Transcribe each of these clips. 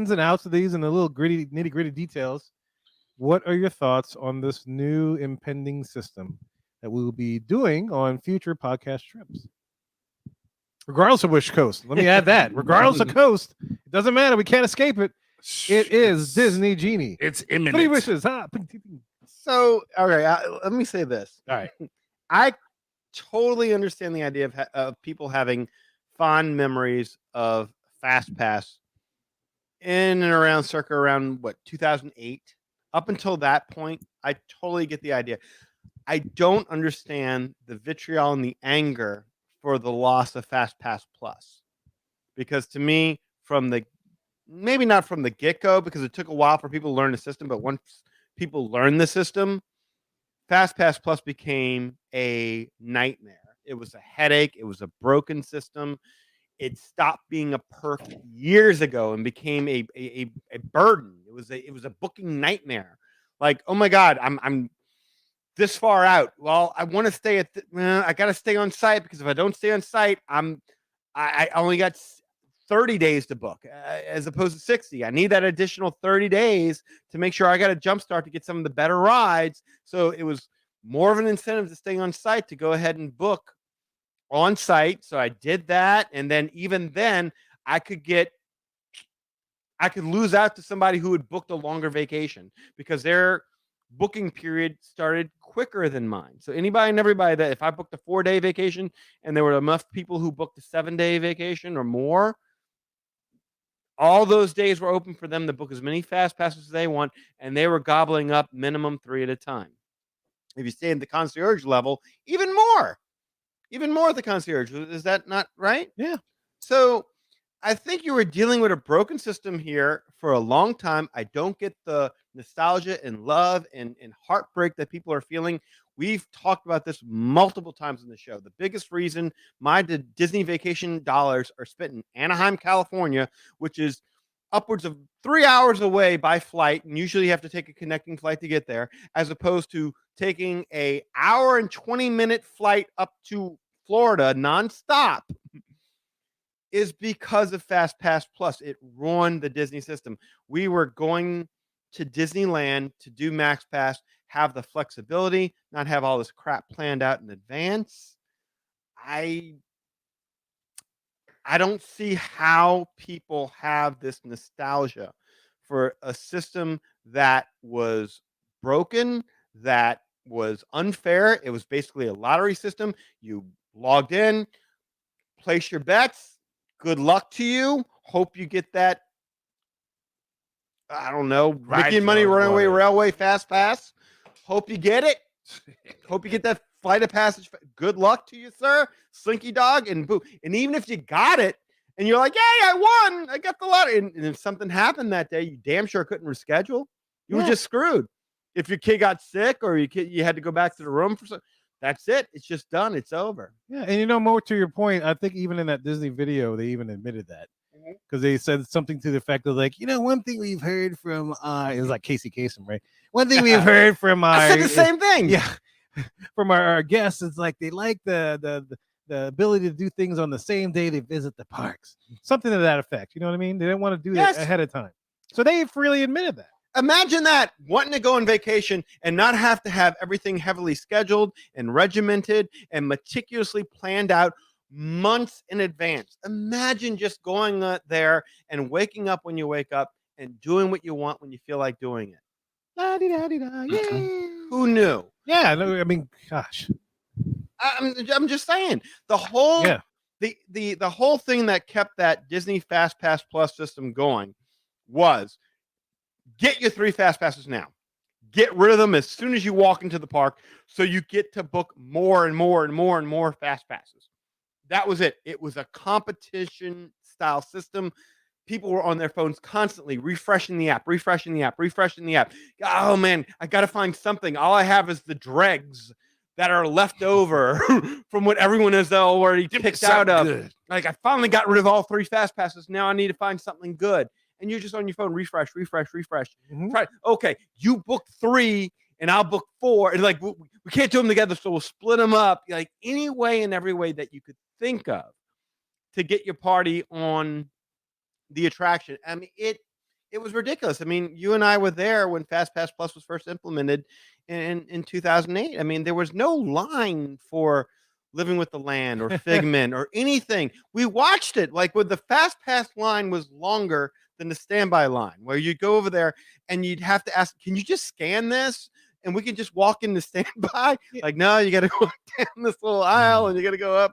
ins and outs of these and the little nitty gritty details, what are your thoughts on this new impending system that we will be doing on future podcast trips? Regardless of which coast. Let me add that. Regardless of coast, it doesn't matter. We can't escape it. It is Disney Genie. It's imminent. 3 wishes. Huh? So, all right, let me say this. All right. I totally understand the idea of people having fond memories of Fastpass in and around circa around 2008. Up until that point, I totally get the idea. I don't understand the vitriol and the anger for the loss of Fastpass Plus, because to me, maybe not from the get-go, because it took a while for people to learn the system, but once people learn the system, Fastpass Plus became a nightmare. It was a headache. It was a broken system. It stopped being a perk years ago and became a burden. It was a booking nightmare. Like, oh my God, I'm this far out. Well, I want to stay I got to stay on site, because if I don't stay on site, I only got 30 days to book as opposed to 60. I need that additional 30 days to make sure I got a jump start to get some of the better rides. So it was more of an incentive to stay on site, to go ahead and book on site. So I did that. And then even then I could lose out to somebody who had booked a longer vacation, because their booking period started quicker than mine. So anybody and everybody that, if I booked a 4-day vacation and there were enough people who booked a 7-day vacation or more, all those days were open for them to book as many fast passes as they want, and they were gobbling up minimum 3 at a time. If you stay in the concierge level, even more at the concierge. Is that not right? Yeah. So I think you were dealing with a broken system here for a long time. I don't get the nostalgia and love and heartbreak that people are feeling. We've talked about this multiple times in the show. The biggest reason my Disney vacation dollars are spent in Anaheim, California, which is upwards of 3 hours away by flight, and usually you have to take a connecting flight to get there, as opposed to taking a hour and 20-minute flight up to Florida nonstop, is because of Fastpass Plus. It ruined the Disney system. We were going to Disneyland to do Max Pass, have the flexibility, not have all this crap planned out in advance. I don't see how people have this nostalgia for a system that was broken, that was unfair. It was basically a lottery system. You logged in, place your bets. Good luck to you. Hope you get that, I don't know, Mickey and Money Runaway Railway Fast Pass. Hope you get it. Hope you get that flight of passage. Good luck to you, sir. Slinky dog, and boo. And even if you got it and you're like, "Yay, I won. I got the lottery." And if something happened that day, you damn sure couldn't reschedule. You were just screwed. If your kid got sick or you had to go back to the room for something, that's it. It's just done. It's over. Yeah, and more to your point, I think even in that Disney video, they even admitted that, because they said something to the effect of like, one thing we've heard from it was like Casey Kasem, right? One thing we've heard from I said the same thing. Yeah, from our guests, it's like they like the ability to do things on the same day they visit the parks, something to that effect. You know what I mean? They didn't want to do that ahead of time, so they freely admitted that. Imagine that, wanting to go on vacation and not have to have everything heavily scheduled and regimented and meticulously planned out months in advance. Imagine just going there and waking up when you wake up and doing what you want when you feel like doing it. La-di-da-di-da, yeah. Who knew? Yeah, no, I mean, gosh. I'm just saying, the whole the whole thing that kept that Disney Fast Pass Plus system going was, get your 3 fast passes now. Get rid of them as soon as you walk into the park, so you get to book more and more and more and more fast passes. That was it. It was a competition style system. People were on their phones constantly refreshing the app. Oh man, I got to find something. All I have is the dregs that are left over from what everyone has already picked out of. Good. Like, I finally got rid of all 3 fast passes. Now I need to find something good. And you're just on your phone, refresh. Mm-hmm. Try, okay, you book 3 and I'll book 4. And like, we can't do them together, so we'll split them up. Like, any way and every way that you could think of to get your party on the attraction. I mean, it was ridiculous. I mean, you and I were there when Fastpass Plus was first implemented in 2008. I mean, there was no line for Living with the Land or Figment or anything. We watched it like with the Fastpass line was longer than the standby line, where you'd go over there and you'd have to ask, "Can you just scan this?" And we can just walk in the standby. Like, no, you got to go down this little aisle and you got to go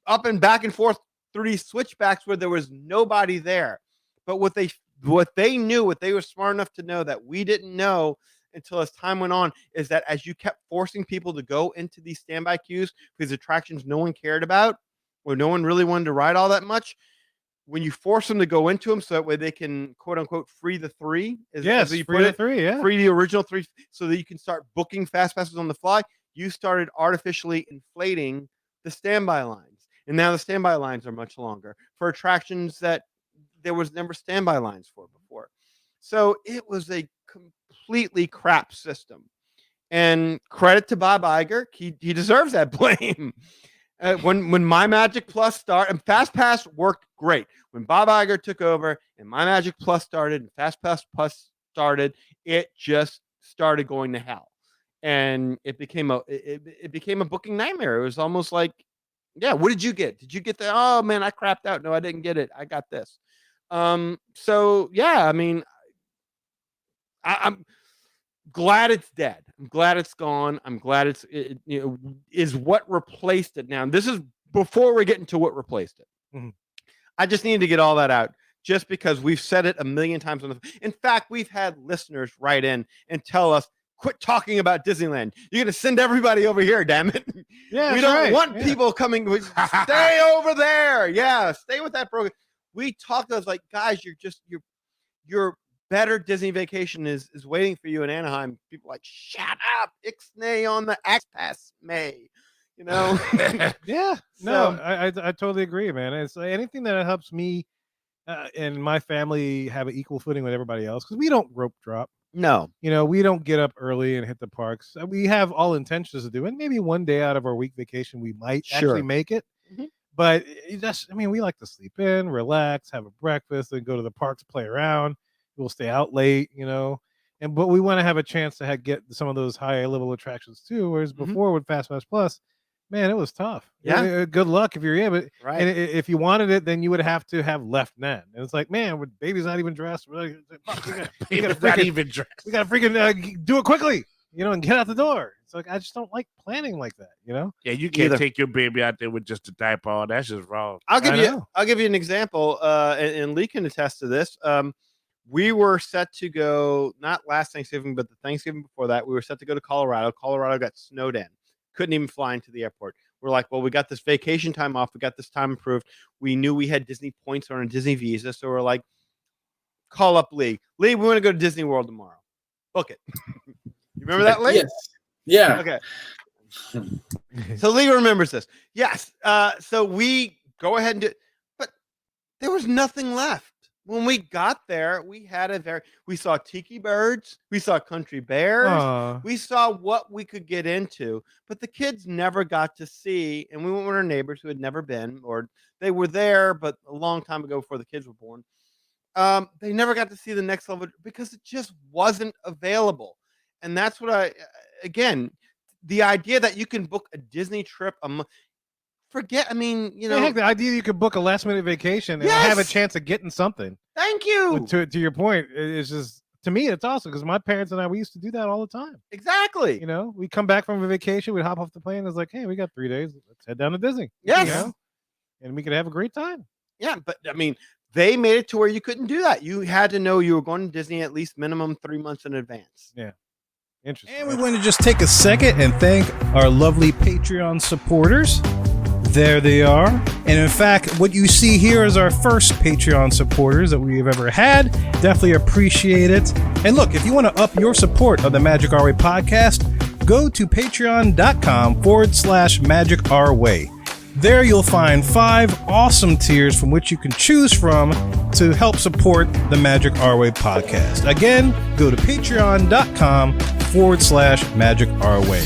up and back and forth through these switchbacks where there was nobody there. But what they knew, what they were smart enough to know that we didn't know until as time went on, is that as you kept forcing people to go into these standby queues because attractions no one cared about or no one really wanted to ride all that much, when you force them to go into them so that way they can quote unquote free the three, yes, as you free put the it, three, yeah, free the original three, so that you can start booking fast passes on the fly, you started artificially inflating the standby lines. And now the standby lines are much longer for attractions that there was never standby lines for before. So it was a completely crap system. And credit to Bob Iger, he deserves that blame. When My Magic Plus started, and FastPass worked great. When Bob Iger took over and My Magic Plus started and FastPass Plus started, it just started going to hell. And it became a booking nightmare. It was almost like, yeah, what did you get? Did you get that? Oh man, I crapped out. No, I didn't get it. I got this. So yeah, I mean, I'm glad it's dead. I'm glad it's gone. I'm glad it is what replaced it now. And this is before we get into what replaced it. Mm-hmm. I just needed to get all that out just because we've said it a million times. In fact, we've had listeners write in and tell us, quit talking about Disneyland. You're going to send everybody over here, damn it. Yeah, we don't want people coming. Stay over there. Yeah, stay with that program. We talked to us like, guys, you're better Disney vacation is waiting for you in Anaheim. People are like, shut up, ixnay on the X-Pass May, you know? Yeah, no, I totally agree, man. It's like anything that helps me and my family have an equal footing with everybody else, because we don't rope drop. No. You know, we don't get up early and hit the parks. We have all intentions to do it. Maybe one day out of our week vacation, we might actually make it. Mm-hmm. But we like to sleep in, relax, have a breakfast, and go to the parks, play around. We'll stay out late, you know, but we want to have a chance to get some of those high level attractions too. Whereas before with Fastpass Plus, man, it was tough. Yeah. Good luck if you're in, but right. And if you wanted it, then you would have to have left then. And it's like, man, with baby's not even dressed, we gotta freaking do it quickly, you know, and get out the door. It's like, I just don't like planning like that, you know. Yeah, you can't take your baby out there with just a diaper on. That's just wrong. I'll give you an example, and Lee can attest to this. We were set to go, not last Thanksgiving, but the Thanksgiving before that, we were set to go to Colorado. Colorado got snowed in. Couldn't even fly into the airport. We're like, well, we got this vacation time off. We got this time approved. We knew we had Disney points on a Disney visa. So we're like, call up Lee. Lee, we want to go to Disney World tomorrow. Book it. You remember that, Lee? Yes. Yeah. Okay. So Lee remembers this. Yes. So we go ahead and do it. But there was nothing left. When we got there, we saw tiki birds, we saw country bears, we saw what we could get into, but the kids never got to see, and we went with our neighbors who had never been, or they were there, but a long time ago before the kids were born. They never got to see the next level because it just wasn't available. And that's what again, the idea that you can book a Disney trip forget. I mean, you know, the idea you could book a last minute vacation and have a chance of getting something. Thank you. To your point, it's just, to me, it's awesome because my parents and I, we used to do that all the time. Exactly. You know, we come back from a vacation, we'd hop off the plane. It's like, hey, we got 3 days. Let's head down to Disney. Yes. You know? And we could have a great time. Yeah, but I mean, they made it to where you couldn't do that. You had to know you were going to Disney at least minimum 3 months in advance. Yeah. Interesting. And we want to just take a second and thank our lovely Patreon supporters. There they are. And in fact, what you see here is our first Patreon supporters that we've ever had. Definitely appreciate it. And look, if you want to up your support of the Magic Our Way podcast, go to patreon.com/Magic Our Way. There you'll find 5 awesome tiers from which you can choose from to help support the Magic Our Way podcast. Again, go to patreon.com/Magic Our Way.